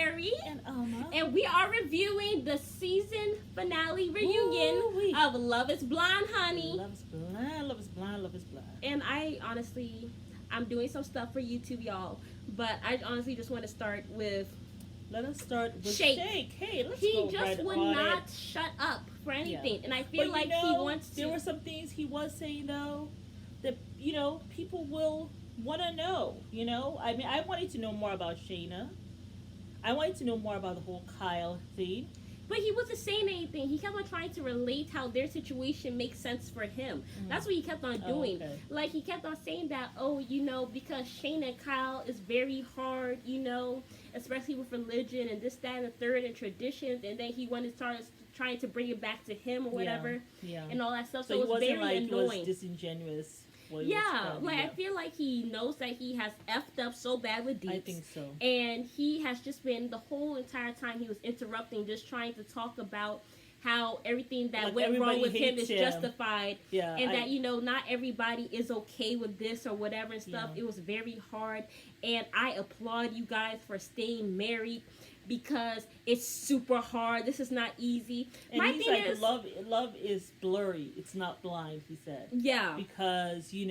Mary. And Alma. And we are reviewing the season finale reunion Ooh-wee. of Love is Blind, honey. Love is blind, love is blind, love is blind. And I honestly, I'm doing some stuff for YouTube, y'all. But I honestly just want to start with Let us start with Shake. Hey, let's he go just right would on not it. shut up for anything. Yeah. And I feel But like you know, he wants to. There were some things he was saying though that people will want to know. I mean, I wanted to know more about Shayna. I wanted to know more about the whole Kyle thing. But he wasn't saying anything. He kept on trying to relate how their situation makes sense for him. That's what he kept on doing. Okay. Like, he kept on saying that, because Shayna and Kyle is very hard, especially with religion and this, that, and the third and traditions. And then he wanted to start trying to bring it back to him or whatever. Yeah. And all that stuff. So So he it was wasn't very like annoying. he was disingenuous. I feel like he knows that he has effed up so bad with Deeps. I think so. And he has just been, the whole entire time he was interrupting, just trying to talk about how everything that went wrong with him is justified. Yeah, and that, not everybody is okay with this or whatever and stuff. Yeah. It was very hard. And I applaud you guys for staying married, because it's super hard. This is not easy. And My he's thing like, is, love is blurry. It's not blind, he said. yeah. Because, you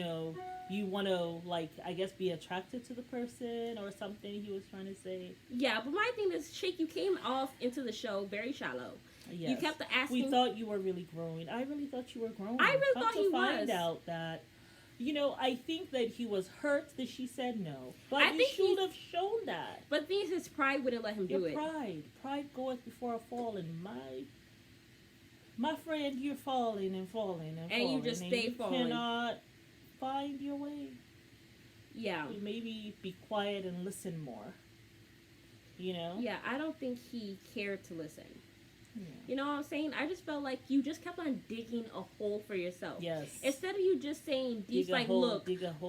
want to, I guess, be attracted to the person or something he was trying to say. Yeah, but my thing is, Shake, you came off into the show very shallow. Yes. You kept asking. We thought you were really growing. I really thought you were growing. I really thought he find was. out that, I think that he was hurt that she said no. But I you think should have shown that. But the thing is, his pride wouldn't let him do Your it. pride goeth before a fall, and my friend, you're falling and falling and falling, you just stay falling. You cannot find your way. Yeah. Maybe be quiet and listen more. Yeah, I don't think he cared to listen. Yeah. You know what I'm saying? I just felt like you just kept on digging a hole for yourself. Yes. Instead of you just saying, Dig a hole,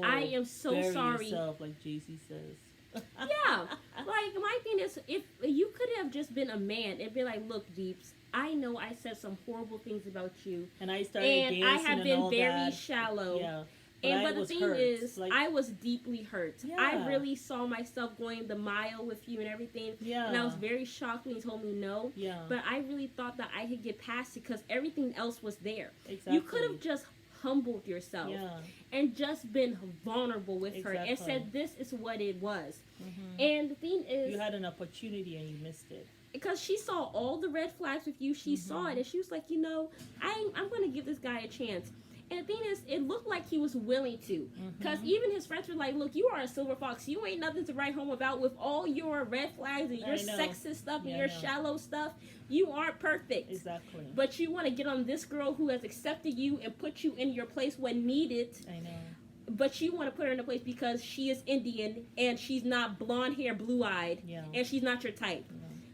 I am so bury sorry. yourself, like Jay-Z says. Yeah. Like, my thing is, if you could have just been a man and be like, look, Deeps, I know I said some horrible things about you. And I started dancing I have been all very that. shallow. Yeah. But the thing is, I was deeply hurt. Yeah. I really saw myself going the mile with you and everything. Yeah. And I was very shocked when he told me no. Yeah. But I really thought that I could get past it because everything else was there. Exactly. You could have just humbled yourself and just been vulnerable with her and said, this is what it was. Mm-hmm. And the thing is, you had an opportunity and you missed it. Because she saw all the red flags with you. She saw it and she was like, I'm going to give this guy a chance. And the thing is, it looked like he was willing to. Because even his friends were like, look, you are a silver fox. You ain't nothing to write home about with all your red flags and your sexist stuff and your shallow stuff. You aren't perfect. Exactly. But you want to get on this girl who has accepted you and put you in your place when needed. I know. But you want to put her in a place because she is Indian and she's not blonde hair, blue-eyed. Yeah. And she's not your type.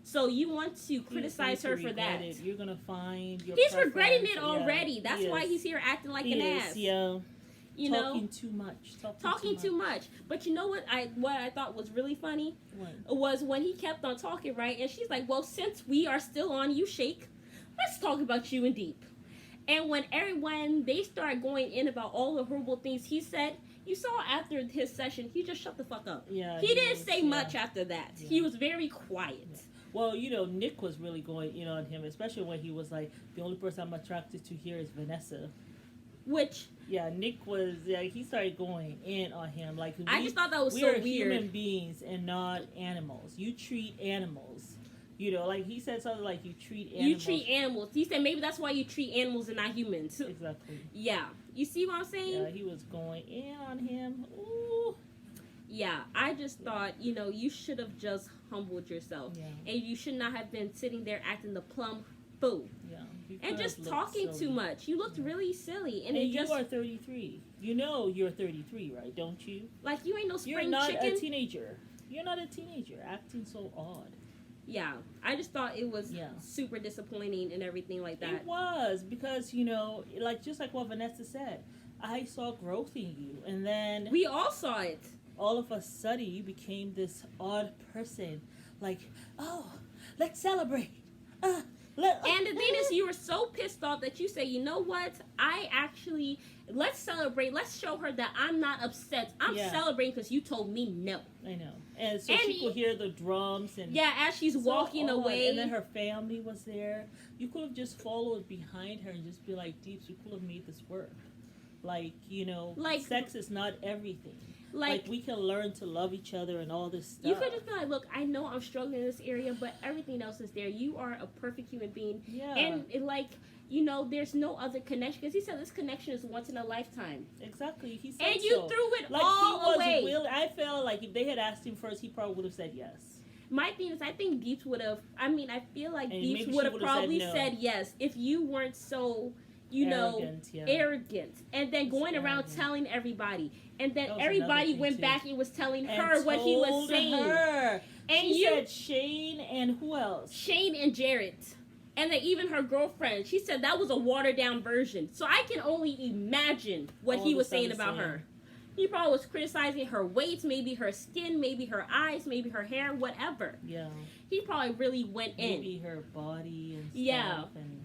So you want to criticize her for that. You're going to find your He's regretting it already. That's why he's here acting like an ass. Yeah. Talking too much. Talking too much. But you know what I thought was really funny? What? Was when he kept on talking, right? And she's like, well, since we are still on you, Shake, let's talk about you in Deep. And when they started going in about all the horrible things he said, you saw after his session, he just shut the fuck up. Yeah. He didn't say much after that. Yeah. He was very quiet. Yeah. Well, Nick was really going in on him, especially when he was like, the only person I'm attracted to here is Vanessa. Which... Yeah, Nick was, he started going in on him. Like, I just thought that was so weird. We are human beings and not animals. You treat animals. Like he said something like, you treat animals. You treat animals. He said maybe that's why you treat animals and not humans. Exactly. Yeah. You see what I'm saying? Yeah, he was going in on him. Ooh. Yeah, I just thought, you should have just humbled yourself. Yeah. And you should not have been sitting there acting the plum fool. Yeah. And just talking too much. You looked really silly. And you are 33. You're 33, right? Don't you? Like, you ain't no spring chicken. You're not chicken. a teenager. You're not a teenager. Acting so odd. Yeah. I just thought it was super disappointing and everything like that. It was. Because, just like what Vanessa said, I saw growth in you. And then... we all saw it. All of a sudden, you became this odd person. Like, oh, let's celebrate. And the thing is, you were so pissed off that you say, you know what? Let's celebrate. Let's show her that I'm not upset. I'm celebrating because you told me no. I know. And so And she could hear the drums and Yeah, as she's so walking odd. away. And then her family was there. You could have just followed behind her and just be like, Deeps, we could have made this work. Like, Like- sex is not everything. like We can learn to love each other and all this stuff. you could just be like, look, I know I'm struggling in this area, but everything else is there. You are a perfect human being. Yeah. And there's no other connection. Because he said this connection is once in a lifetime. Exactly. He said And you so. threw it Like, all he was away. willing. I felt like if they had asked him first, he probably would have said yes. My thing is, I think Deeps would have, I feel like And Deeps maybe would she have would've said probably no. said yes if you weren't so, Arrogant, yeah. arrogant. And then going around Arrogant. telling everybody. And then That was everybody another thing, went too. back and was telling And her what he was told saying. her. And She said Shane and who else? Shane and Jarrett. And then even her girlfriend, she said that was a watered down version. So I can only imagine what All he the was stuff saying he's about saying. her. He probably was criticizing her weight, maybe her skin, maybe her eyes, maybe her hair, whatever. Yeah. He probably really went in. Maybe her body and stuff. Yeah. And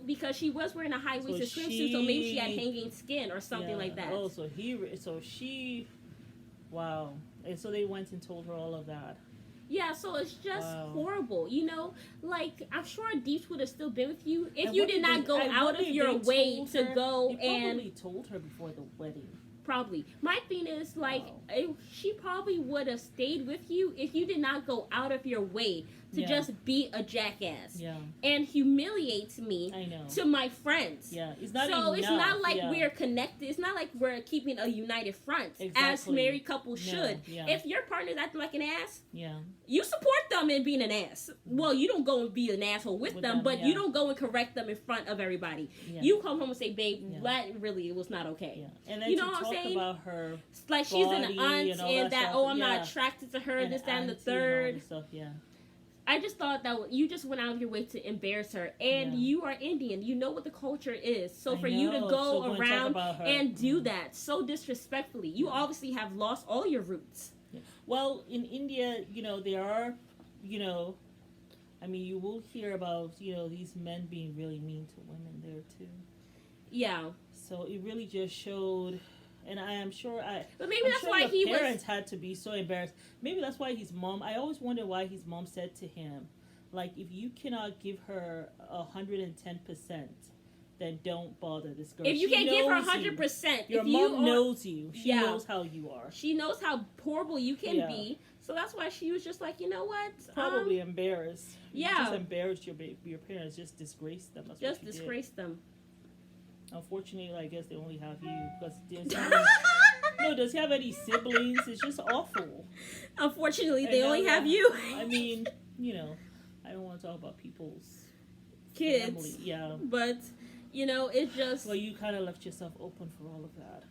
Because she was wearing a high-waisted So swimsuit, so maybe she had she- hanging skin or something yeah. like that. Oh, so she, wow. And so they went and told her all of that. Yeah, so it's just Wow. horrible. I'm sure Deeps would have still been with you if And you what did if not they- go and out what of if your they way told to her- go They and probably told her before the wedding. probably. My thing is, she probably would have stayed with you if you did not go out of your way to Yeah. just be a jackass Yeah, and humiliate me I know. to my friends. Yeah, it's not So enough. it's not like yeah. we're connected. It's not like we're keeping a united front as Exactly. married couples should. yeah. If your partner's acting like an ass, Yeah, you support them in being an ass. Well, you don't go and be an asshole with them, but yeah. you don't go and correct them in front of everybody. yeah. You come home and say, babe, Yeah. that really was not okay. Yeah, and then You to know what I'm talk saying? about her Like she's an body aunt and all and that that, stuff, oh, I'm yeah. not attracted to her, and this, that, and the auntie and all third. this stuff. Yeah, I just thought that you just went out of your way to embarrass her. And Yeah. you are Indian. You know what the culture is. So I for you to know. go So go and talk around about her. and do Mhm. that so disrespectfully, you Yeah. obviously have lost all your roots. Well, in India, there are, you will hear about, these men being really mean to women there too. Yeah. So it really just showed, and I am sure But maybe I'm that's sure why your he was... parents had to be so embarrassed. Maybe that's why his mom. I always wonder why his mom said to him, like, if you cannot give her 110%, then don't bother this girl. If you She can't give her knows you. 100%, Your if you mom are- knows you. She Yeah. knows how you are. She knows how horrible you can Yeah. be. So that's why she was just like, you know what? Probably embarrassed. You yeah. just embarrassed your parents. Just disgraced them. That's Just what you disgrace them. did. Unfortunately, I guess they only have you because does he have any siblings? It's just awful. Unfortunately, And they now only have that- you. I mean, I don't want to talk about people's Kids. family. Yeah. But, it just... Well, you kind of left yourself open for all of that.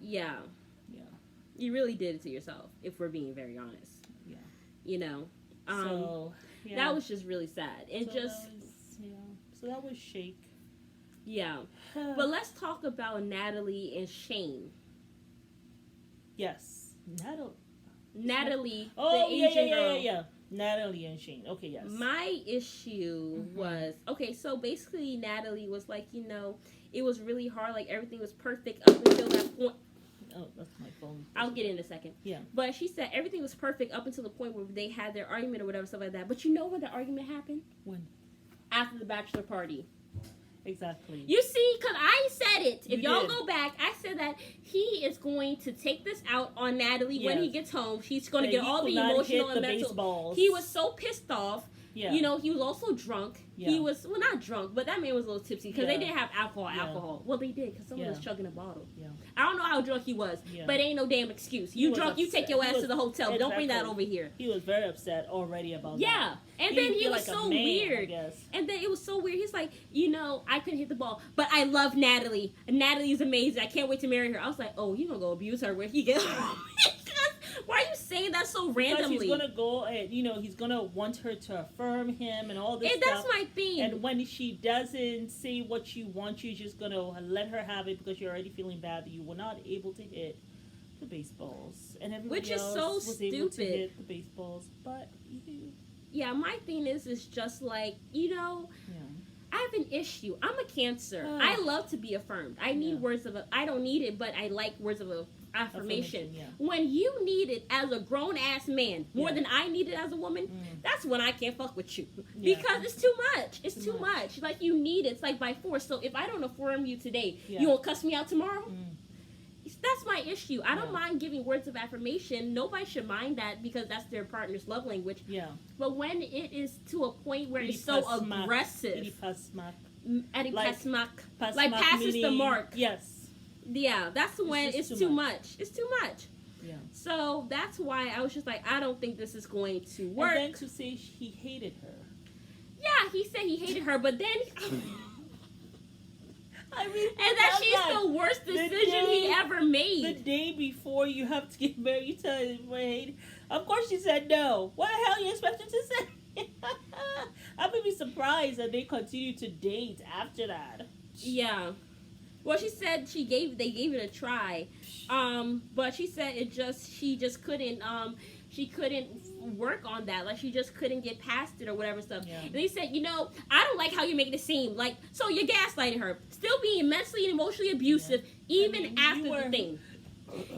Yeah. Yeah. You really did it to yourself, if we're being very honest. Yeah. So yeah. That was just really sad. And So that was Shake. yeah. But let's talk about Natalie and Shane. Yes. Natalie, Oh, the yeah, Asian yeah, girl. yeah. Natalie and Shane. Okay, yes. My issue was so basically Natalie was like, it was really hard, like everything was perfect up until that point. Oh, that's my phone. I'll get in a second. Yeah. But she said everything was perfect up until the point where they had their argument or whatever, stuff like that. But you know when the argument happened? When? After the bachelor party. Exactly. You see, because I said it. If You y'all did. go back, I said that he is going to take this out on Natalie when Yes. he gets home. He's going to That get he all could the not emotional hit and the mental. baseballs. He was so pissed off. Yeah. He was also drunk. Yeah. He was, well, not drunk, but that man was a little tipsy because they Yeah. didn't have alcohol. Yeah. Well, they did because someone Yeah. was chugging a bottle. Yeah. I don't know how drunk he was, Yeah. but it ain't no damn excuse. He You was drunk, you take upset. your He ass was- to the hotel. Don't bring that Exactly. over here. He was very upset already about that. Yeah. And He then didn't he feel was like a so man, I weird. guess. And then it was so weird. He's like, I couldn't hit the ball, but I love Natalie. Natalie is amazing. I can't wait to marry her. I was like, oh, you gonna go abuse her when he gets home? Why are you saying that so randomly? Because he's gonna go and he's gonna want her to affirm him and all this And stuff. that's my thing. And when she doesn't say what you want, you're just gonna let her have it because you're already feeling bad that you were not able to hit the baseballs, and everybody Which is else so was able to stupid. hit the baseballs. But Yeah, my thing is just like, I have an issue. I'm a Cancer. Ugh. I love to be affirmed. I need Yeah. I don't need it, but I like words of affirmation. Yeah. When you need it as a grown ass man more Yeah. than I need it as a woman, that's when I can't fuck with you Yeah. because it's too much. It's Too too much. much. Like you need it. It's like by force. So if I don't affirm you today, Yeah. you won't cuss me out tomorrow. Mm. That's my issue. I don't Yeah. mind giving words of affirmation. Nobody should mind that because that's their partner's love language. Yeah. But when it is to a point where it's Ili so pasmak. aggressive, Ili pasmak. like Like- like passes the meaning- mark. Yes. Yeah, that's when just it's too too much. It's too much. Yeah. So that's why I was just like, I don't think this is going to work. And then to say he hated her. Yeah, he said he hated her, but then I mean, and that that's she's not- the worst the decision he day- ever the made. day before you have to get married, you tell him I hate. Of course, she said no. What the hell you expect her to say? I would be surprised that they continue to date after that. Yeah. Well, she said they gave it a try, but she said she just couldn't work on that. Like she just couldn't get past it or whatever stuff. Yeah. And they said, I don't like how you're making it seem like so you're gaslighting her, still being mentally and emotionally abusive even I mean, after you were- the thing.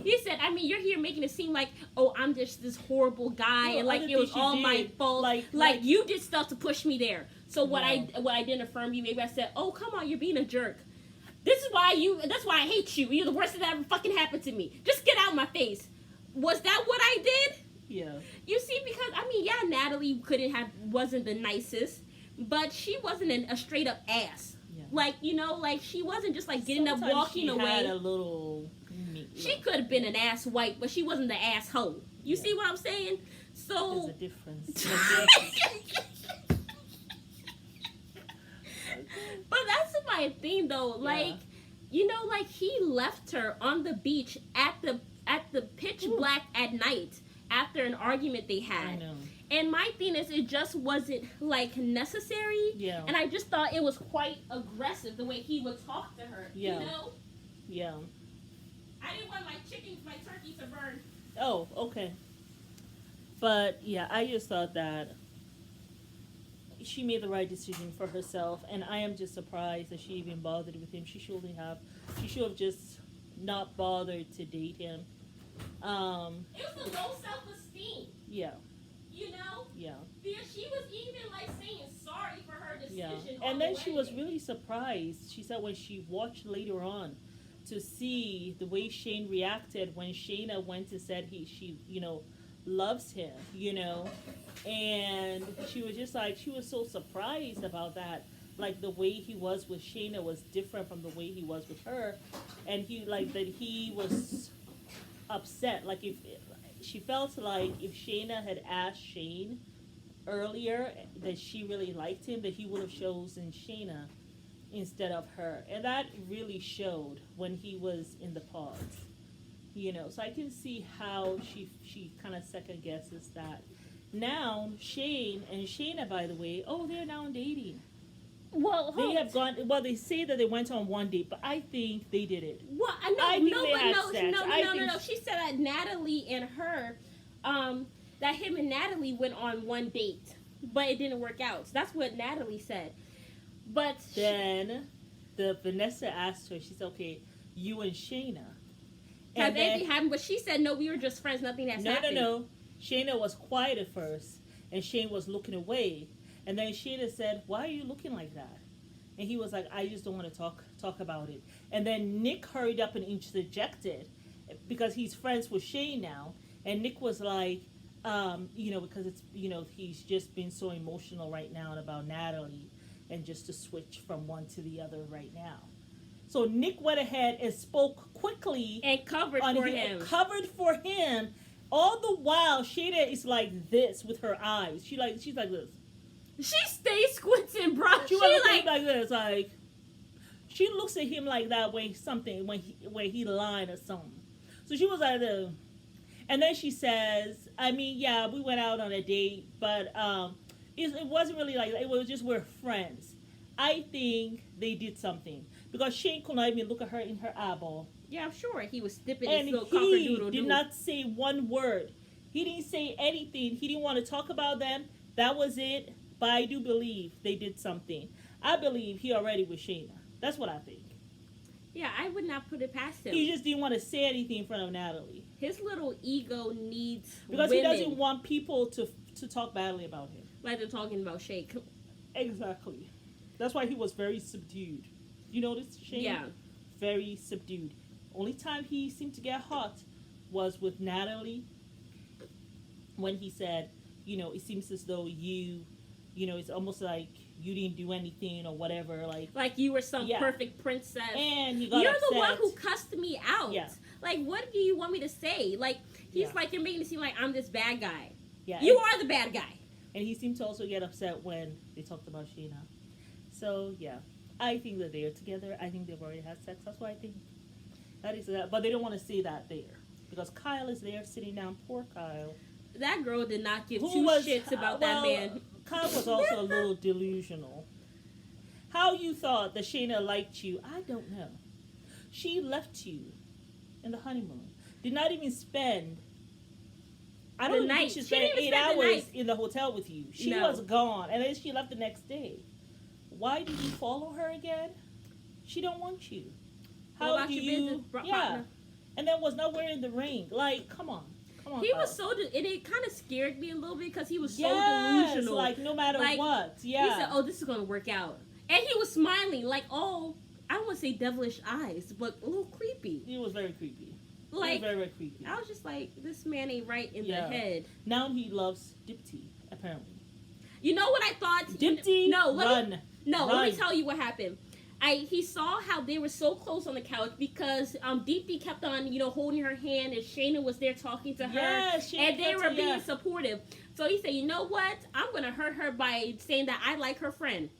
He said, you're here making it seem like, oh, I'm just this horrible guy, Well, and like other it was things she all my did, fault. like- Like you did stuff to push me there. So what No. I didn't affirm you, maybe I said, oh, come on, you're being a jerk. That's why I hate you. You're the worst thing that ever fucking happened to me. Just get out of my face. Was that what I did? Yeah. You see, because Natalie wasn't the nicest, but she wasn't a straight up ass. Yeah. Like she wasn't just like getting up, Sometimes walking she away. Had a little. She could have been an ass wipe, but she wasn't the asshole. You Yeah. see what I'm saying? There's So a difference. But that's my thing though. Like, like he left her on the beach at the pitch black at night after an argument they I had. know. And my thing is, it just wasn't like necessary. Yeah. And I just thought it was quite aggressive the way he would talk to her. Yeah. You know, Yeah. I didn't want my turkey to burn. Oh, okay. But yeah, I just thought that she made the right decision for herself, and I am just surprised that she even bothered with him. She should have just not bothered to date him. It was a low self-esteem. Yeah, You know, yeah, because she was even like saying sorry for her yeah. decision. on And the then she was wedding. really surprised. She said when she watched later on to see the way Shane reacted when Shayna went and said she loves him, and she was just like, she was so surprised about that. Like the way he was with Shayna was different from the way he was with her, and he was upset. Like if she felt like if Shayna had asked Shane earlier that she really liked him, that he would have chosen Shayna instead of her, and that really showed when he was in the pods. So I can see how she kind of second guesses that. Now Shane and Shayna, by the way, they're now dating. Well, They have gone. Well, they say that they went on one date, but I think they did it. Well, I think they had sex. No. She said that Natalie and her, that him and Natalie went on one date, but it didn't work out. So that's what Natalie said. But Then Vanessa asked her. She said, "Okay, you and Shayna." has anything happened? But she said no. We were just friends. Nothing has happened. No. Shayna was quiet at first, and Shane was looking away. And then Shayna said, "Why are you looking like that?" And he was like, "I just don't want to talk about it." And then Nick hurried up and interjected because he's friends with Shane now. And Nick was like, because it's, he's just been so emotional right now about Natalie, and just to switch from one to the other right now. So Nick went ahead and spoke quickly And covered for him. Covered for him. All the while, Shayna is like this with her eyes. She's like this. She stays squinting, bro. She was like this, like she looks at him like that when he lying or something. So she was like this. And then she says, we went out on a date, but it wasn't really like that. It was just we're friends. I think they did something because Shane could not even look at her in her eyeball. Yeah, I'm sure he was stipping his And little he cocker-doodle-doo. did not say one word. He didn't say anything. He didn't want to talk about them. That was it. But I do believe they did something. I believe he already was Shayna. That's what I think. Yeah, I would not put it past him. He just didn't want to say anything in front of Natalie His little ego needs because women. he doesn't want people to talk badly about him. Like they're talking about Shake. Exactly. That's why he was very subdued. You notice, Shane? Yeah. Very subdued. Only time he seemed to get hot was with Natalie when he said, it seems as though it's almost like you didn't do anything or whatever. Like you were some perfect princess. And you got You're upset. the one who cussed me out. Yeah. Like, what do you want me to say? Like, he's like, you're making it seem like I'm this bad guy. Yeah. You are the bad guy. And he seemed to also get upset when they talked about Shayna. So, yeah. I think that they're together. I think they've already had sex. That's what I think. That is that. But they don't want to say that there. Because Kyle is there sitting down. Poor Kyle. That girl did not give Who shits about that man. Kyle was also a little delusional. How you thought that Shayna liked you, I don't know. She left you in the honeymoon. Did not even spend... I don't think she spent 8 hours in the hotel with you. She was gone. And then she left the next day. Why did you follow her again? She don't want you. How do you... Yeah. And then was not wearing the ring. Like, come on. He was so, and it kind of scared me a little bit because he was so delusional. Like no matter what. Yeah. He said, "Oh, this is gonna work out," and he was smiling like, "Oh, I don't want to say devilish eyes, but a little creepy." He was very creepy. Like, he was very, very creepy. I was just like, "This man ain't right in the head." Now he loves Dipti, apparently. You know what I thought? Dipti, let me tell you what happened. He saw how they were so close on the couch because Deepti kept on, holding her hand and Shayna was there talking to her. And they were being supportive. So he said, you know what? I'm going to hurt her by saying that I like her friend.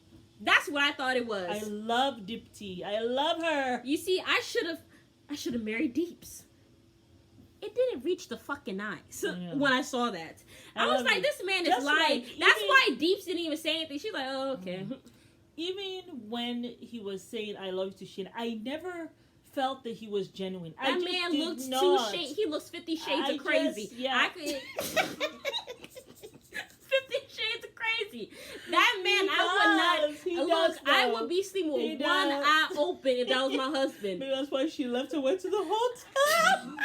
That's what I thought it was. I love Dipti. I love her. You see, I should have married Deeps. It didn't reach the fucking eyes when I saw that. I was like, this man is lying. That's why Deeps didn't even say anything. She's like, oh, okay. Even when he was saying "I love you" to Shayna, I never felt that he was genuine. That man looks he looks 50 Shades of crazy. 50 Shades of crazy. That man, I would be sleeping with one eye open if that was my husband. Maybe that's why she left and went to the hotel.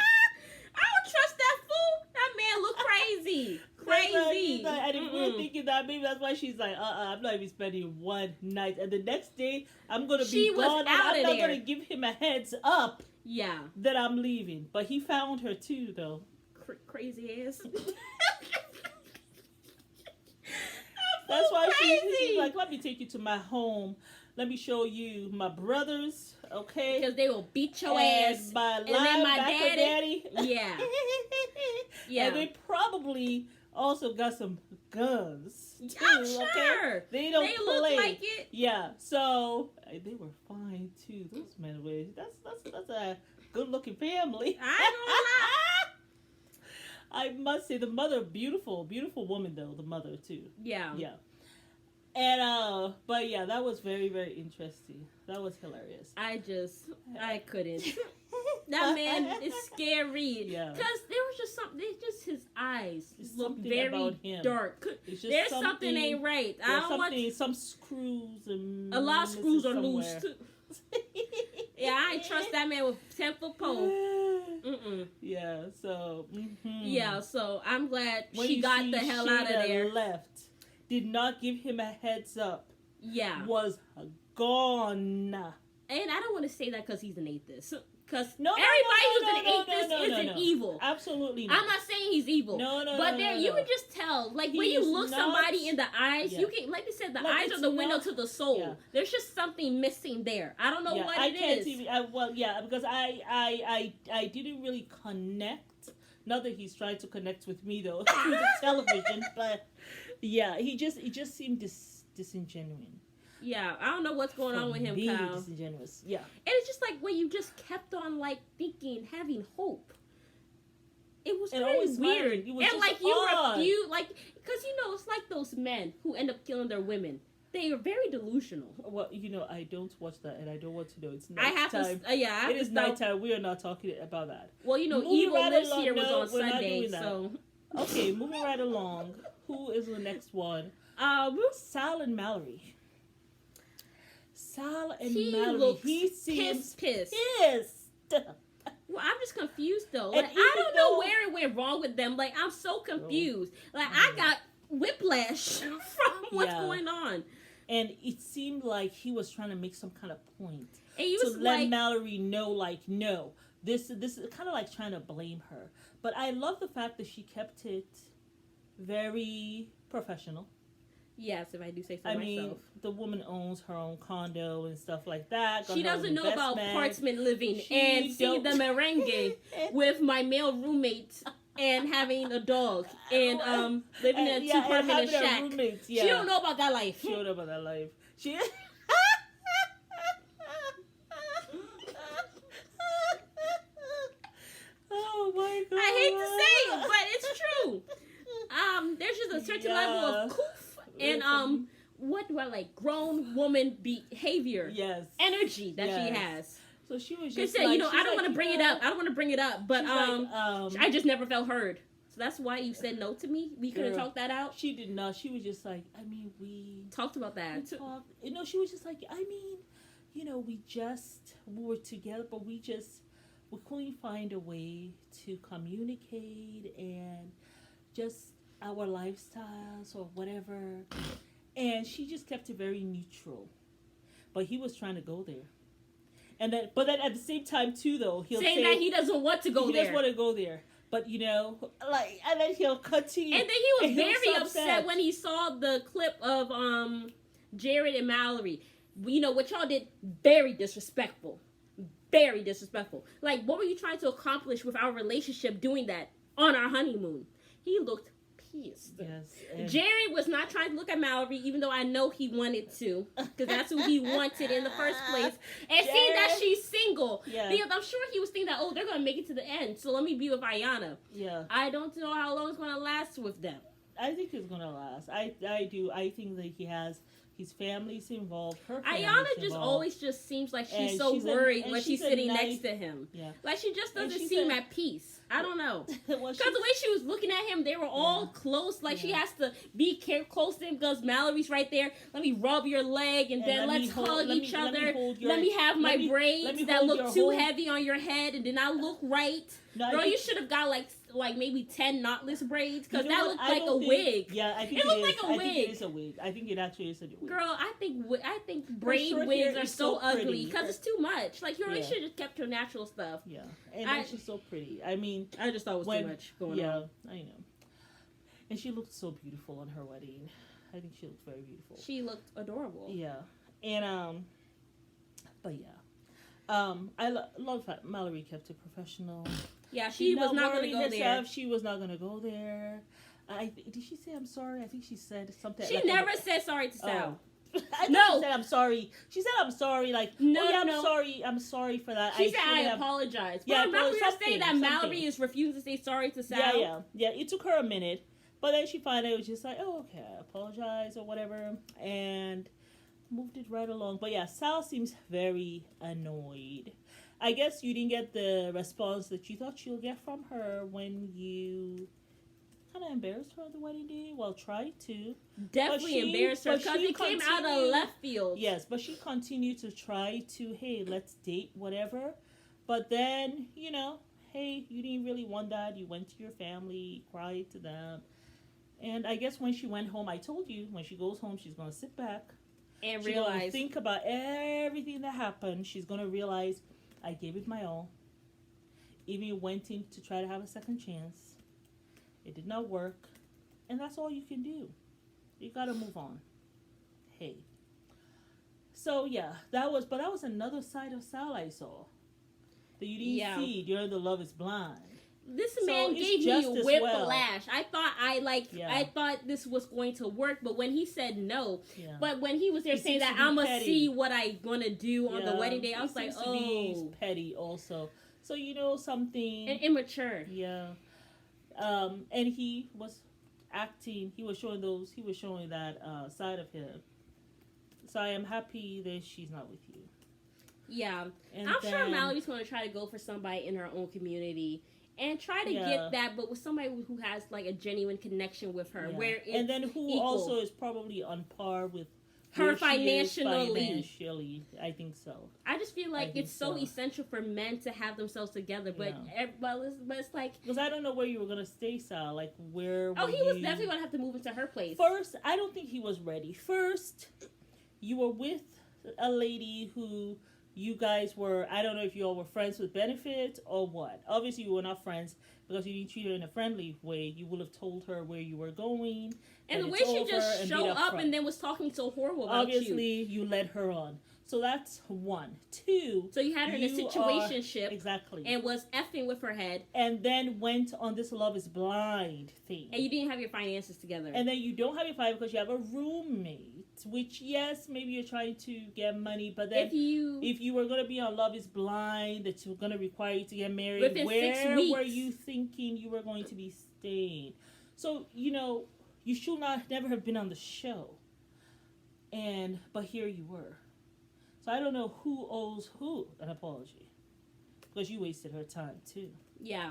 I don't trust that fool. That man look crazy. Crazy. And if we're thinking that, maybe that's why she's like, I'm not even spending one night. And the next day, I'm going to be gone. And I'm not going to give him a heads up that I'm leaving. But he found her too, though. Crazy ass. That's why she's like, let me take you to my home. Let me show you my brothers, okay? Because they will beat your ass. And then my daddy. Yeah. Yeah. And they probably also got some guns too, I'm sure. Okay? They don't play. Look like it. Yeah. So they were fine too. Those men were. That's a good-looking family. I must say, the mother, beautiful woman though. The mother too. Yeah. Yeah. And but yeah, that was very, very interesting. That was hilarious. I couldn't. That man is scary. Yeah. Because there was just something. Just his eyes look very dark. There's something ain't right. Some screws and a lot of screws are loose. Yeah, I ain't trust that man with 10-foot pole. Yeah. So. Yeah. So I'm glad she got the hell out of there. Left. Did not give him a heads up. Yeah. Was gone. And I don't want to say that because he's an atheist. Because everybody who's an atheist isn't evil. Absolutely not. I'm not saying he's evil. But you can just tell. Like, when you look somebody in the eyes, you can, like you said, the eyes are the window to the soul. Yeah. There's just something missing there. I don't know what it is. Because I didn't really connect. Not that he's trying to connect with me, though, through the television. But, yeah, it just seemed disingenuous. Yeah, I don't know what's going on with him, Kyle. Disingenuous. Yeah. And it's just like when you just kept on like thinking, having hope. It was really weird. It was and like you like, because it's like those men who end up killing their women. They are very delusional. Well, I don't watch that, and I don't want to know. It's nighttime. It is nighttime. We are not talking about that. Well, Evil Lives Here was on Sunday, so. Okay, moving right along. Who is the next one? Sal and Mallory. Sal and He Mallory, looks he seems pissed. pissed. Well, I'm just confused though. And Like, I even don't know though- where it went wrong with them. Like, I'm so confused. Like, Mhm. I got whiplash from what's Yeah. going on. And it seemed like he was trying to make some kind of point And he to was let like, Mallory know, like, no, this is kind of like trying to blame her. But I love the fact that she kept it very professional. yes, if I do say so I myself. mean, the woman owns her own condo and stuff like that. got She her own doesn't know about investment. apartment living She and see the don't- merengue with my male roommate and having a dog and living in a Yeah, and two-apartment having a shack. roommate, yeah. She don't know about that life. She don't know about that life. She. Oh my god! I hate to say it, but it's true. There's just a certain level of coof and what do I like? Grown woman behavior, Yes. energy that she Yes. has. So she was She just said, like, you know, she's I don't like, want to bring it up. I don't want to bring it up, but she's like, I just never felt heard. So that's why you said no to me. We couldn't Girl. talk that out. she did not. She was just like, I mean, we Talked about that. talked. You know, she was just like, I mean, you know, we were together, but we couldn't find a way to communicate and just our lifestyles or whatever. And she just kept it very neutral. But he was trying to go there. And then, but then at the same time too, though, he'll Saying say that he doesn't want to go he there. doesn't want to go there. But you know, like, and then he'll continue. And then he was and he very so upset when he saw the clip of Jared and Mallory. You know what y'all did? Very disrespectful. Very disrespectful. Like, what were you trying to accomplish with our relationship doing that on our honeymoon? He looked pissed. Yes. And Jerry was not trying to look at Mallory, even though I know he wanted to, because that's who he wanted in the first place. And seeing that Jerry. she's single, Yeah. because I'm sure he was thinking that, oh, they're going to make it to the end, so let me be with Ayana. yeah. I don't know how long it's going to last with them. I think it's gonna last. I do. I think that he has his family's involved. Her family's Ayana just involved. always just seems like she's And so she's worried and when she's she's a sitting nice- next to him. Yeah. Like, she just And doesn't she's seem a- at peace. I don't know. Well, Because the way she was looking at him, they were all Yeah. close. Like, she Yeah. has to be close to him because Mallory's right there. Let me rub your leg and then let me let's hold- hug let me- each let me other. hold your- Let me have my let me braids that hold look your too whole- heavy on your head and did not look right. No, I Girl, think- you should have got like maybe 10 knotless braids because You know that what? looked I like a don't think- wig. Yeah, I think It looked is. like a I think wig. it is a wig. I think it actually is a wig. Girl, I think braid short wigs hair are is so so ugly pretty. because it's too much. Like, you really Yeah. should have kept your natural stuff. Yeah, and I- she's so pretty. I mean, I just thought it was when, too much going on. yeah, I know. And she looked so beautiful on her wedding. I think she looked very beautiful. She looked adorable. Yeah, and but yeah, I love that Mallory kept it professional. Yeah, she was not going to worrying go there. herself. She was not going to go there. Did she say I'm sorry? I think she said something. She like never said sorry to Sal. I thought No. she said I'm sorry. She said I'm sorry. Like, No, oh yeah, no. I'm sorry for that. She said shouldn't I have-" apologize. Yeah, But remember we were something, saying that something. Mallory is refusing to say sorry to Sal? Yeah. It took her a minute, but then she finally was just like, oh, okay, I apologize or whatever, and moved it right along. But yeah, Sal seems very annoyed. I guess you didn't get the response that you thought you'll get from her when you kind of embarrassed her on the wedding day. Well, try to. Definitely she- embarrassed her but because she it came out of continued- left field. Yes, but she continued to try to, hey, let's date, whatever. But then, you know, hey, you didn't really want that. You went to your family, cried to them. And I guess when she went home, I told you, when she goes home, she's going to sit back. And She's going to realize. think about everything that happened. She's going to realize, I gave it my all. Even went in to try to have a second chance. It did not work. And that's all you can do. You got to move on. Hey. So yeah, that was another side of Sal I saw that you didn't Yeah. see during the Love Is Blind. This So man it's gave me just a as whiplash. I thought Yeah. I thought this was going to work, but when he said no, Yeah. but when he was there He saying seems that to be I'm gonna petty. see what I gonna do on the Yeah, wedding day, I he was like, seems to be oh, petty also. So you know something. and immature. Yeah. And he was acting. He was showing that side of him. So I am happy that she's not with you. Yeah, And I'm sure then- Mallory's gonna try to go for somebody in her own community and try to Yeah. get that, but with somebody who has like a genuine connection with her, Yeah. where it's and then who equal. also is probably on par with her where she is financially. Financially, I think so. I just feel like think it's so so. essential for men to have themselves together, but but it's like, Because I don't know where you were gonna stay, Sal. Like where? oh, were he was you- definitely gonna have to move into her place. First, I don't think he was ready. First, you were with a lady who you guys were, I don't know if you all were friends with benefits or what. Obviously, you were not friends because you didn't treat her in a friendly way. You would have told her where you were going. And the that way it's she over, just and showed be up upfront. and then was talking so horrible about Obviously, you led her on. So that's one. Two. So you had her in a you situationship Exactly. and was effing with her head, And then went on this Love is Blind thing. and you didn't have your finances together. And then you don't have your fight because you have a roommate, which, yes, maybe you're trying to get money, but then if you were going to be on Love is Blind, that were going to require you to get married, Within 6 where weeks. were you thinking you were going to be staying? So, you should never have been on the show. But here you were. So I don't know who owes who an apology. Because you wasted her time, too. yeah.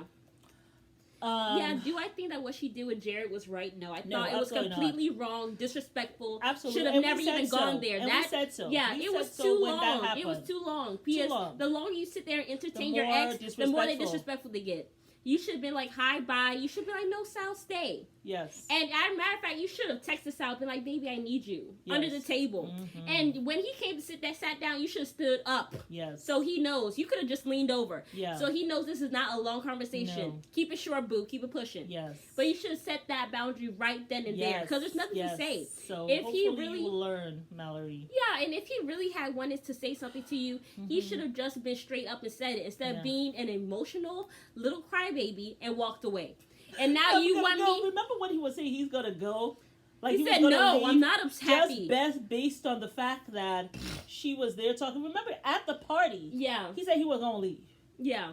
Um, Do I think that what she did with Jared was right? No, I No, thought it was absolutely not. completely wrong, disrespectful. Absolutely. Should have And we never said even so. gone there. And we said so. Yeah, We it said was so too when that long. It was happened. too long. Because long. the longer you sit there and entertain The your more ex, the more they disrespectful. disrespectful they get. You should have been like, hi, bye. You should be like, no, Sal, stay. Yes. And as a matter of fact, you should have texted Sal, been like, baby, I need you. Yes. Under the table. Mhm. And when he came to sat down, you should have stood up. Yes. So he knows. You could have just leaned over. Yeah. So he knows this is not a long conversation. No. Keep it short, boo. Keep it pushing. Yes. But you should have set that boundary right then and there. Because there's nothing to say. So If he hopefully really- you will learn, Mallory. Yeah, and if he really had wanted to say something to you, he Mhm. should have just been straight up and said it instead Yeah. of being an emotional little crybaby and walked away. And now I'm you gonna want go. me. Remember when he was saying he's gonna go? Like He was said, gonna no, leave I'm not happy. Just based on the fact that she was there talking. Remember at the party, Yeah, he said he was gonna leave yeah,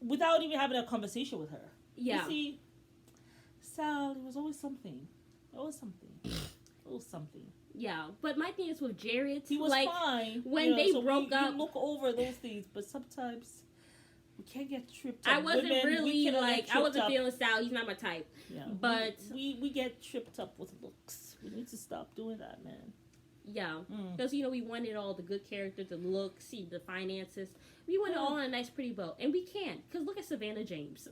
without even having a conversation with her. yeah. You see, Sal, it was always something. Always something. Always something. Yeah, but my thing is with Jared, He was like, fine when they so broke up- You look over those things, but sometimes we can't get tripped up. I wasn't Women, we really cannot get like, I tripped wasn't up. feeling Sal. He's not my type. Yeah, but- we get tripped up with looks. We need to stop doing that, man. Yeah, Mm. because we wanted all the good character, the look, see the finances. We wanted all on a nice, pretty bow, and we can't. Because look at Savannah James.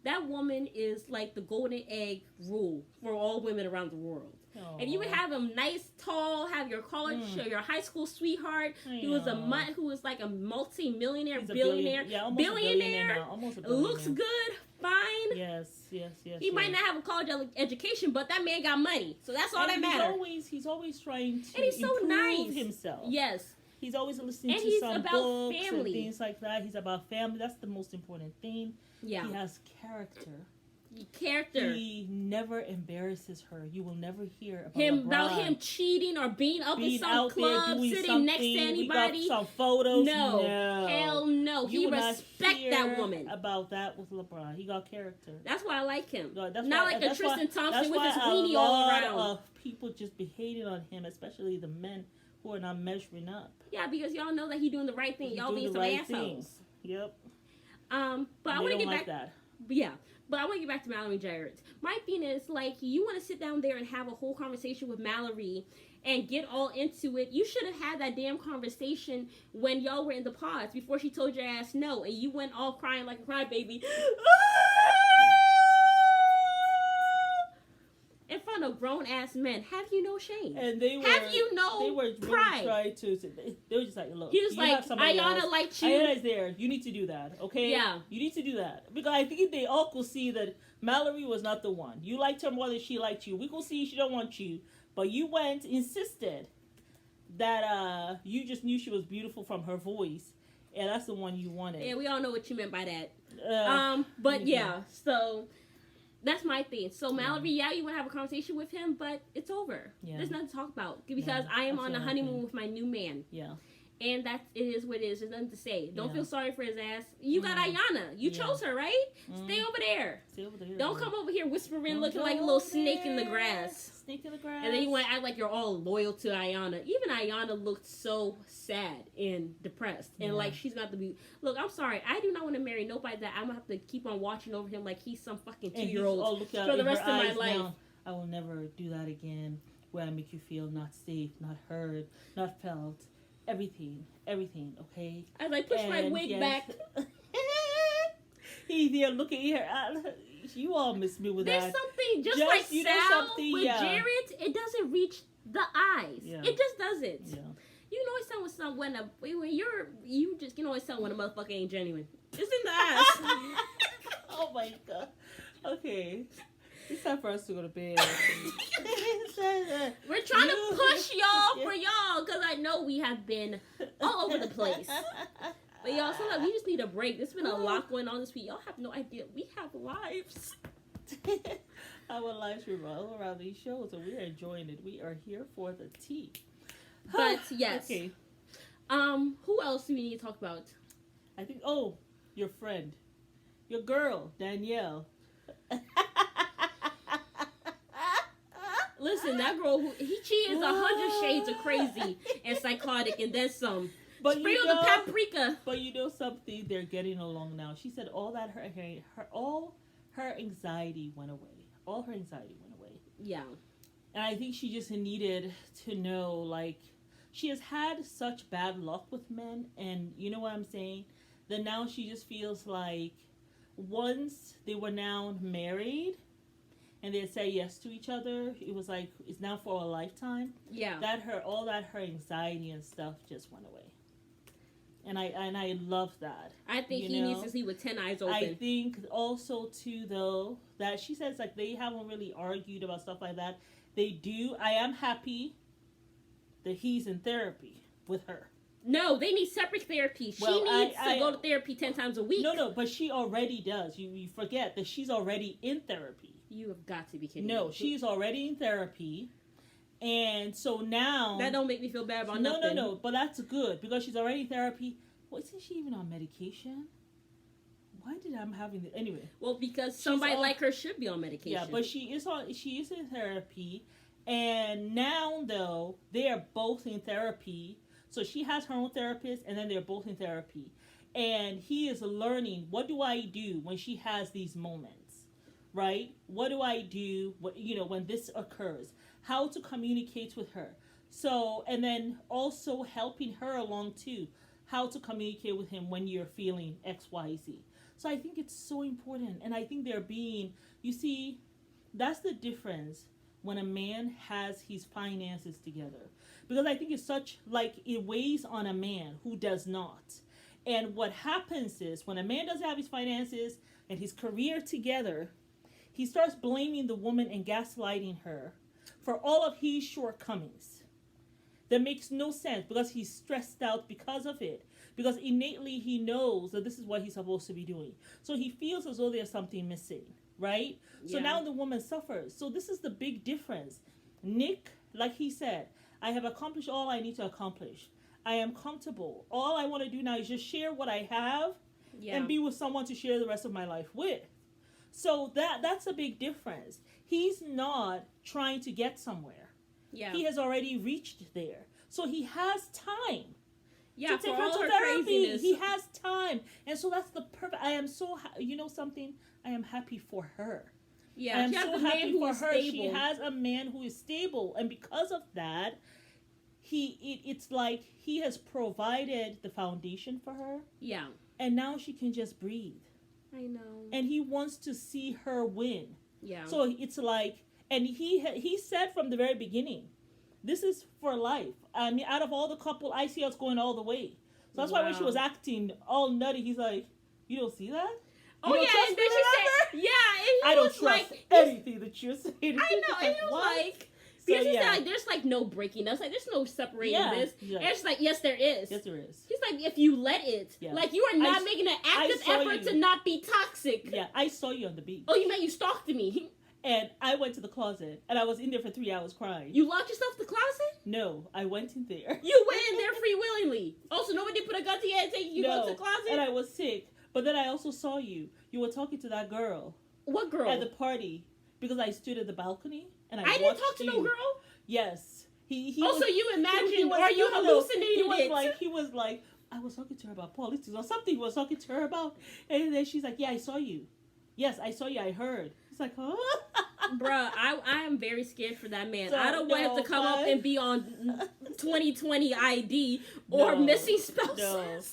That woman is like the golden egg rule for all women around the world. If you would have him nice, tall, have your college or your high school sweetheart, who was who was like a multi-millionaire, He's a billionaire, Yeah, almost a billionaire, now. Almost a billionaire. looks good, fine. Yes. He might not have a college education, but that man got money, so that's all that matters. He's always trying to And he's so improve nice. himself. Yes, He's always listening And to he's some about books family. and things like that. He's about family. That's the most important thing. yeah, He has character. character. He never embarrasses her. You will never hear about About LeBron him cheating or being up in being some out there club, doing sitting something. next to We got anybody. some photos. No, No. hell no. You He will not respect hear that woman. about that with LeBron. He got character. That's why I like him. No, that's Not why- like a that's Tristan why- Thompson that's with why his a weenie all lot around. of people just be hating on him, especially the men who are not measuring up. Yeah, because y'all know that he doing the right thing. He Y'all doing being the some right assholes. thing. Yep. But I And they want to don't get like back. that. Yeah, but I want to get back to Mallory Jarrett. My thing is, like, you want to sit down there and have a whole conversation with Mallory and get all into it. You should have had that damn conversation when y'all were in the pods before she told your ass no, and you went all crying like a crybaby. In front of grown-ass men. Have you no shame? And they were. Have you no They were really pride? trying to. They were just like, look. He was you like, have somebody Ayana else. liked you. Ayana's there. You need to do that, okay? Yeah. You need to do that because I think they all could see that Mallory was not the one. You liked her more than she liked you. We could see she don't want you, but you went insisted that you just knew she was beautiful from her voice, and that's the one you wanted. Yeah, we all know what you meant by that. But mhm. yeah, so that's my thing. So Mallory, yeah, you want to have a conversation with him, but it's over. Yeah. There's nothing to talk about because Yeah, I am that's on a what I honeymoon think. with my new man, Yeah. and that it is what it is. There's nothing to say. Don't Yeah. feel sorry for his ass. You got Mm. Ayana. You Yeah. chose her, right? Mm. Stay over there. Stay over there. Don't come over here whispering, Don't looking go like a little there. snake in the grass. Snake in the grass. And then you want to act like you're all loyal to Ayana. Even Ayana looked so sad and depressed. And Yeah. like she's got to be... Look, I'm sorry. I do not want to marry nobody that I'm going to have to keep on watching over him like he's some fucking And he's 2-year-old all look out for the in her rest of my eyes life. now, I will never do that again. where I make you feel not safe, not heard, not felt, everything, okay? As I push my And wig back. He's there looking at her. You all miss me with There's that. something just Just, like you know, Sal something, with yeah. Jared, it doesn't reach the eyes. Yeah. It just doesn't. Yeah. You can always tell when someone you just can always tell when a motherfucker ain't genuine. It's in the eyes. Oh my god. Okay. It's time for us to go to bed. We're trying to push y'all for y'all because I know we have been all over the place. But y'all, sometimes we just need a break. There's been a lot going on this week. Y'all have no idea. We have lives. Our lives revolve around these shows, and we are enjoying it. We are here for the tea. But yes. Okay. Who else do we need to talk about? I think. Oh, your friend, your girl, Danielle. Listen, that girl, she is 100 shades of crazy and psychotic, and then some. But Sprinkle you know, the paprika. But you know something? They're getting along now. She said all that all her anxiety went away. All her anxiety went away. Yeah. And I think she just needed to know, like, she has had such bad luck with men, and you know what I'm saying? That now she just feels like once they were now married and they said yes to each other, it was like it's now for a lifetime. Yeah. All that her anxiety and stuff just went away. And I love that. I think he needs to see with 10 eyes open. I think also too though that she says like they haven't really argued about stuff like that. They do. I am happy that he's in therapy with her. No, they need separate therapy. She needs to go to therapy 10 times a week. No, but she already does. You forget that she's already in therapy. You have got to be kidding No, me. she's already in therapy. And so now... That don't make me feel bad about nothing. No, but that's good because she's already in therapy. Well, isn't she even on medication? Why did I'm having this? Anyway. Well, because somebody like her should be on medication. Yeah, but she is in therapy. And now, though, they are both in therapy. So she has her own therapist, and then they're both in therapy. And he is learning, what do I do when she has these moments, right? What do I do, when this occurs? How to communicate with her. So, and then also helping her along, too. How to communicate with him when you're feeling X, Y, Z. So I think it's so important. And I think you see, that's the difference when a man has his finances together. Because I think it's it weighs on a man who does not. And what happens is when a man doesn't have his finances and his career together, he starts blaming the woman and gaslighting her for all of his shortcomings. That makes no sense because he's stressed out because of it. Because innately he knows that this is what he's supposed to be doing. So he feels as though there's something missing, right? Yeah. So now the woman suffers. So this is the big difference. Nick, like he said, I have accomplished all I need to accomplish. I am comfortable. All I want to do now is just share what I have and be with someone to share the rest of my life with. So that's a big difference. He's not trying to get somewhere. Yeah. He has already reached there. So he has time. Yeah, to take her to therapy. Craziness. He has time. And so that's the perfect. I am so, something? I am happy for her. Yeah, I am so happy for her. Stable. She has a man who is stable. And because of that, it's like he has provided the foundation for her. Yeah. And now she can just breathe. I know. And he wants to see her win. Yeah. So it's like, and he said from the very beginning, this is for life. I mean, out of all the couple, I see us going all the way. So that's why when she was acting all nutty, he's like, you don't see that? Oh, yeah, and then she said, yeah, and I don't trust anything that you're saying. I know, and he was like, because he said, like, there's, like, no breaking us. Like, there's no separating this. Yeah. And it's like, yes, there is. Yes, there is. He's like, if you let it. Yeah. Like, you are not making an active effort to not be toxic. Yeah, I saw you on the beach. Oh, you meant you stalked me. And I went to the closet, and I was in there for 3 hours crying. You locked yourself in the closet? No, I went in there. You went in there free willingly. Also, nobody put a gun to your head and take you go to the closet? And I was sick. But then I also saw you. You were talking to that girl. What girl? At the party. Because I stood at the balcony, and I didn't talk to no girl? Yes. He also, you imagine, or you hallucinated He was like, I was talking to her about politics or something he was talking to her about. And then she's like, yeah, I saw you. Yes, I saw you. I heard. It's like, huh? Bruh, I am very scared for that man. So, I don't want him to come up but- and be on 2020 ID or No, missing spouses.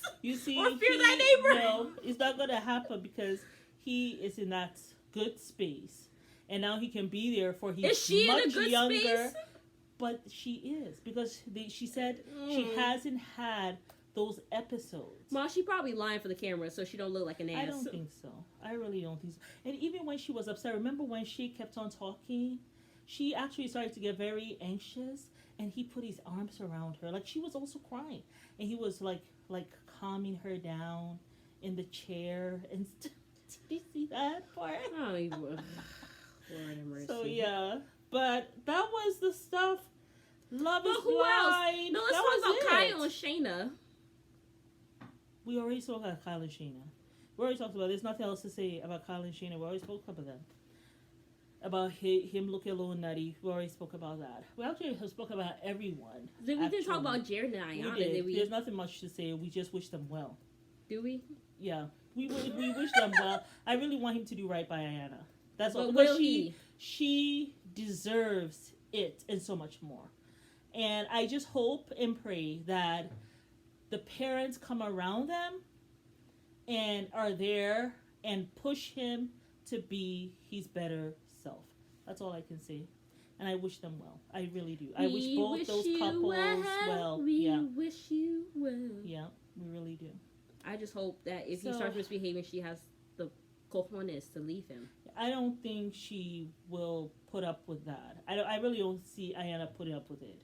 No, you see, Or fear thy neighbor. No, it's not gonna happen because he is in that good space, and now he can be there for his Is she much in a good younger. space? But she is because she said she hasn't had those episodes. Well, she probably lying for the camera so she don't look like an ass. I don't think so. I really don't think so. And even when she was upset, remember when she kept on talking? She actually started to get very anxious, and he put his arms around her. Like, she was also crying. And he was, like calming her down in the chair. And did you see that part? Oh, even. Lord have mercy. So, yeah. But that was the stuff. Love But is who blind. else? No, let's That talk was about it. Kyle and Shayna. We already spoke about Kyle and Sheena. We already talked about. There's nothing else to say about Kyle and Sheena. We already spoke about them. About him looking a little nutty. We already spoke about that. We actually spoke about everyone. We didn't talk actually. about Jared and Ayana, We did. did we? There's nothing much to say. We just wish them well. Do we? Yeah, we wish them well. I really want him to do right by Ayana. That's all. But Because will he? she deserves it and so much more. And I just hope and pray that the parents come around them and are there and push him to be his better self. That's all I can say. And I wish them well. I really do. I wish both those couples well. We Yeah. wish you well. Yeah, we really do. I just hope that if he So- starts misbehaving, she has the cojones to leave him. I don't think she will put up with that. I really don't see Ayana putting up with it.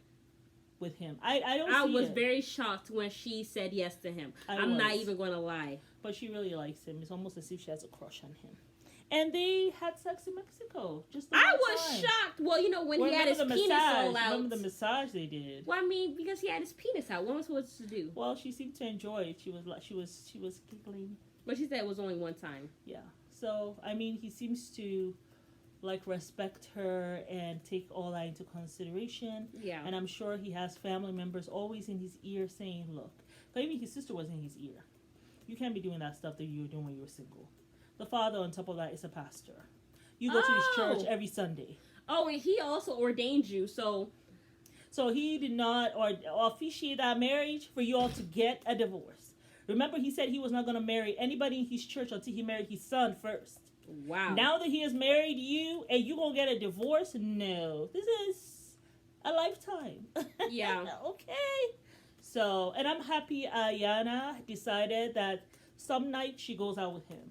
With him. I don't I see was it. very shocked when she said yes to him. I I'm not was. even going to lie. But she really likes him. It's almost as if she has a crush on him. And they had sex in Mexico. Just the I one was time. shocked. Well, you know, when Well, he had his remember the penis massage. all out. Remember the massage they did? Well, I mean, because he had his penis out. What was I supposed to do? Well, she seemed to enjoy it. She was giggling. But she said it was only one time. Yeah. So I mean, he seems to respect her and take all that into consideration. Yeah. And I'm sure he has family members always in his ear saying, "Look," but even his sister was in his ear. You can't be doing that stuff that you were doing when you were single. The father, on top of that, is a pastor. You go to his church every Sunday. Oh, and he also ordained you, so So he did not officiate that marriage for you all to get a divorce. Remember, he said he was not going to marry anybody in his church until he married his son first. wow. Now that he has married you and you going to get a divorce? No. This is a lifetime. Yeah. Okay. So, and I'm happy Ayana decided that some night she goes out with him.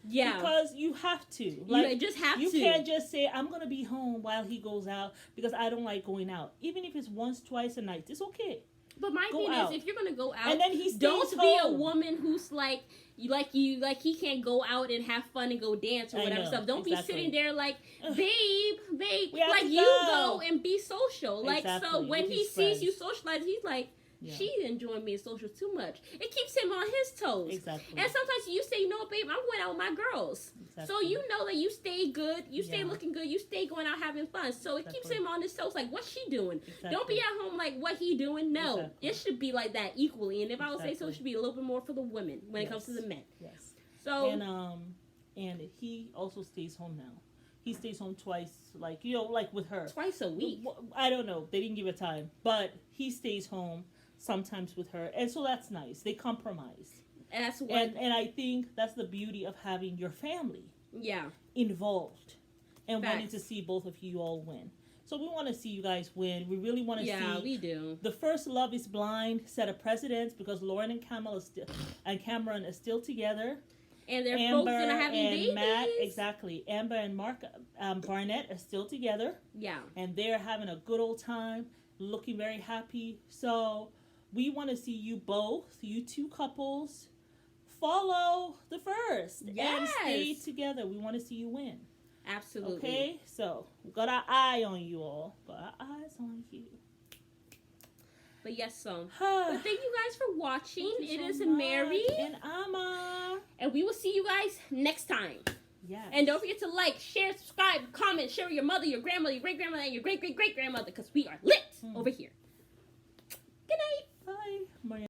Yeah. Because you have to. You just have You to. can't just say, I'm going to be home while he goes out because I don't like going out. Even if it's once, twice a night, it's okay. But my Go thing out. is, if you're gonna go out, And then he stays don't be a home. woman who's like he can't go out and have fun and go dance or I whatever know, stuff. Don't exactly. be sitting there like, babe, We have like to you go. go and be social. Like so, Exactly, when with he his sees you friends. socialize, he's like, Yeah. she's enjoying being social too much. It keeps him on his toes. Exactly. And sometimes you say, no, babe, I'm going out with my girls. So Exactly. you know that you stay good, you stay Yeah. looking good, you stay going out having fun. So it keeps Exactly. him on his toes. Like, what's she doing? Exactly. Don't be at home like, what he doing? No. Exactly. It should be like that equally. And if I would say so, Exactly. it should be a little bit more for the women when it comes to Yes. the men. Yes. So, And he also stays home now. He stays home twice, like with her. twice a week. I don't know. They didn't give a time, but he stays home sometimes with her, and so that's nice. They compromise, And that's what, and I think that's the beauty of having your family yeah. involved and wanting Facts. to see both of you all win. So we want to see you guys win. We really want to Yeah, see. we do. The first Love Is Blind set of precedents because Lauren and Cameron are still together. And they're Amber both gonna have and babies. Matt, exactly. Amber and Mark Barnett are still together, Yeah. and they're having a good old time, looking very happy. So we want to see you both, you two couples, follow the first and stay Yes. together. We want to see you win. Absolutely. Okay, so we got our eye on you all. Got our eyes on you. But yes, so. But thank you guys for watching. Thank you It so is much. Mary. And Amma. And we will see you guys next time. Yes. And don't forget to like, share, subscribe, comment, share with your mother, your grandmother, your great grandmother, and your great great great grandmother, because we are lit over here. Good night. Bye. Maria.